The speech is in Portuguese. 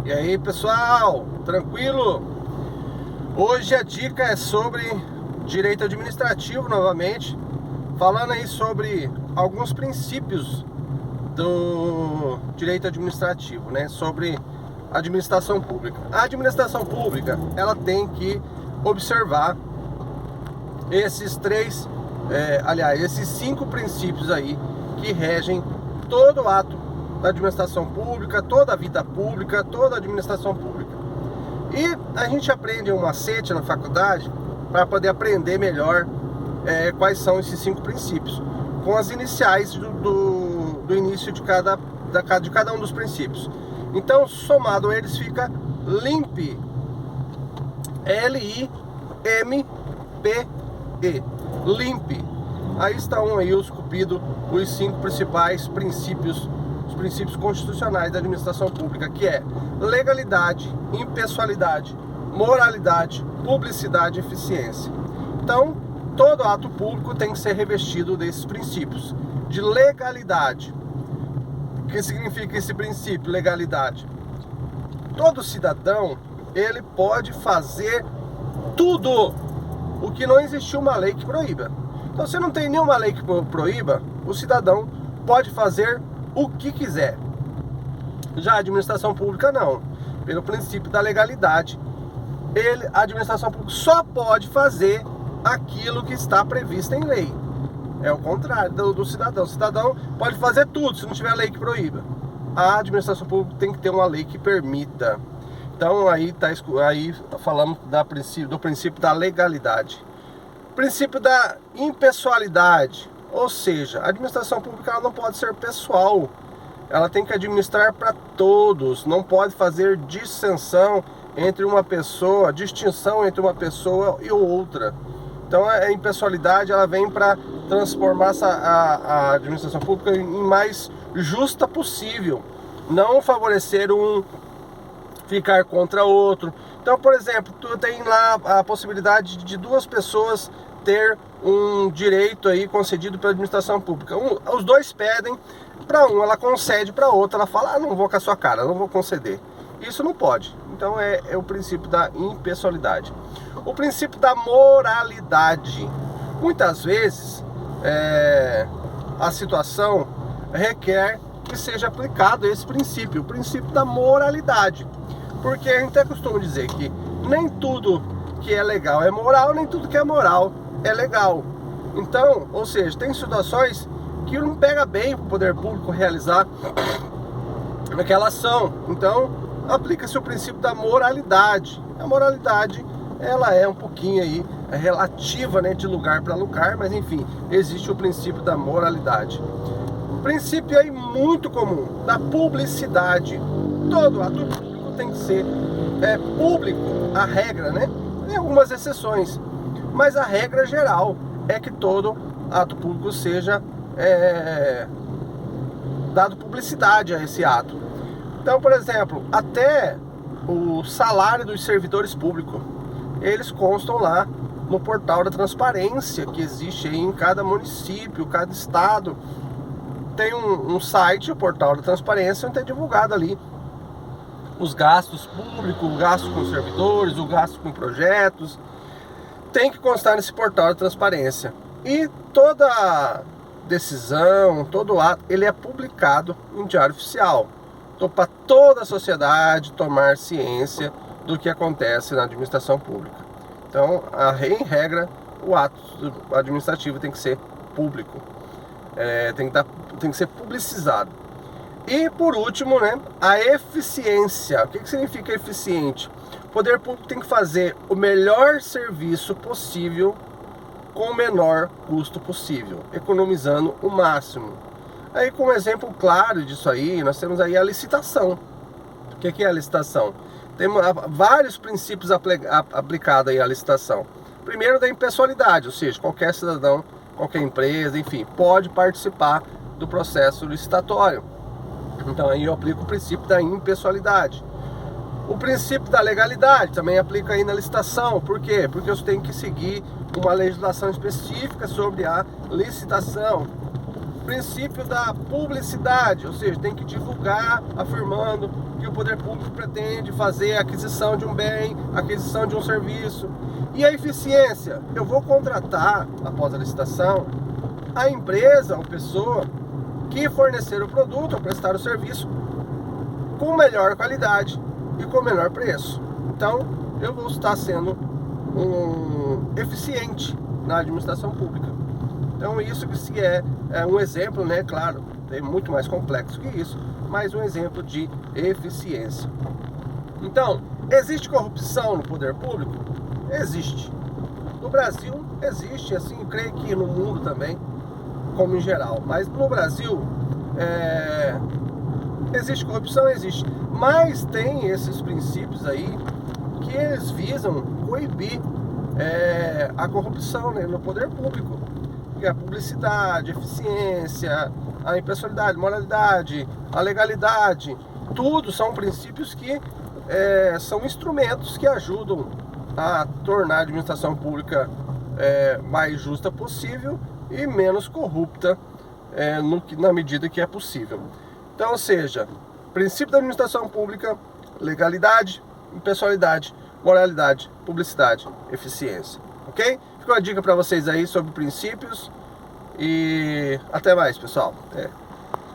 E aí, pessoal, tranquilo? Hoje a dica é sobre direito administrativo novamente, falando aí sobre alguns princípios do direito administrativo, né? Sobre administração pública. A administração pública, ela tem que observar esses esses 5 princípios aí que regem todo ato da administração pública, toda a vida pública, toda a administração pública. E a gente aprende um macete na faculdade para poder aprender melhor quais são esses 5 princípios, com as iniciais do início de cada um dos princípios. Então, somado a eles, fica LIMP, L-I-M-P-E, LIMP. Aí estão aí os cupidos, os 5 principais princípios, os princípios constitucionais da administração pública, que é legalidade, impessoalidade, moralidade, publicidade e eficiência. Então, todo ato público tem que ser revestido desses princípios de legalidade. O que significa esse princípio, legalidade? Todo cidadão, ele pode fazer tudo o que não existiu uma lei que proíba. Então, se não tem nenhuma lei que proíba, o cidadão pode fazer o que quiser. Já a administração pública não. Pelo princípio da legalidade, a administração pública só pode fazer aquilo que está previsto em lei. É o contrário do cidadão. O cidadão pode fazer tudo se não tiver lei que proíba. A administração pública tem que ter uma lei que permita. Então aí falamos do princípio da legalidade. Princípio da impessoalidade, ou seja, a administração pública ela não pode ser pessoal. Ela tem que administrar para todos, não pode fazer distinção entre uma pessoa e outra. Então a impessoalidade ela vem para transformar a administração pública em mais justa possível, não favorecer um ficar contra outro. Então, por exemplo, tu tem lá a possibilidade de 2 pessoas ter um direito aí concedido pela administração pública. Os 2 pedem, para ela concede, para outra ela fala, não vou com a sua cara, não vou conceder. Isso não pode. Então é o princípio da impessoalidade. O princípio da moralidade. Muitas vezes a situação requer que seja aplicado esse princípio, o princípio da moralidade. Porque a gente costuma dizer que nem tudo que é legal é moral, nem tudo que é moral é legal. Então, ou seja, tem situações que não pega bem para o poder público realizar aquela ação. Então, aplica-se o princípio da moralidade. A moralidade, ela é um pouquinho aí relativa, né, de lugar para lugar, mas enfim, existe o princípio da moralidade. Um princípio aí muito comum, da publicidade. Todo ato público tem que ser público, a regra, né? Tem algumas exceções, mas a regra geral é que todo ato público seja dado publicidade a esse ato. Então, por exemplo, até o salário dos servidores públicos, eles constam lá no portal da transparência que existe aí em cada município, cada estado. Tem um site, o portal da transparência, onde é divulgado ali os gastos públicos, o gasto com servidores, o gasto com projetos. Tem que constar nesse portal de transparência. E toda decisão, todo ato, ele é publicado em diário oficial. Então, para toda a sociedade tomar ciência do que acontece na administração pública. Então, em regra, o ato administrativo tem que ser público. Tem que ser publicizado. E por último, né, a eficiência. O que significa eficiente? O poder público tem que fazer o melhor serviço possível com o menor custo possível, economizando o máximo. Aí, como exemplo claro disso aí, nós temos aí a licitação. O que é a licitação? Tem vários princípios aplicados aí à licitação. Primeiro, da impessoalidade, ou seja, qualquer cidadão, qualquer empresa, enfim, pode participar do processo licitatório. Então aí eu aplico o princípio da impessoalidade. O princípio da legalidade também aplica aí na licitação. Por quê? Porque eu tenho que seguir uma legislação específica sobre a licitação. Princípio da publicidade, ou seja, tem que divulgar afirmando que o poder público pretende fazer a aquisição de um bem, aquisição de um serviço. E a eficiência, eu vou contratar, após a licitação, a empresa ou pessoa que fornecer o produto ou prestar o serviço com melhor qualidade e com menor preço. Então, eu vou estar sendo eficiente na administração pública. Então, isso que é um exemplo, né? Claro, é muito mais complexo que isso, mas um exemplo de eficiência. Então, existe corrupção no poder público? Existe. No Brasil, existe, assim, eu creio que no mundo também, como em geral. Mas no Brasil, existe corrupção? Existe. Mas tem esses princípios aí que eles visam coibir a corrupção, né, no poder público. Que é a publicidade, a eficiência, a impessoalidade, moralidade, a legalidade. Tudo são princípios que são instrumentos que ajudam a tornar a administração pública mais justa possível e menos corrupta na medida que é possível. Então, ou seja, princípio da administração pública, legalidade, impessoalidade, moralidade, publicidade, eficiência. Ok? Fica uma dica para vocês aí sobre princípios e até mais, pessoal.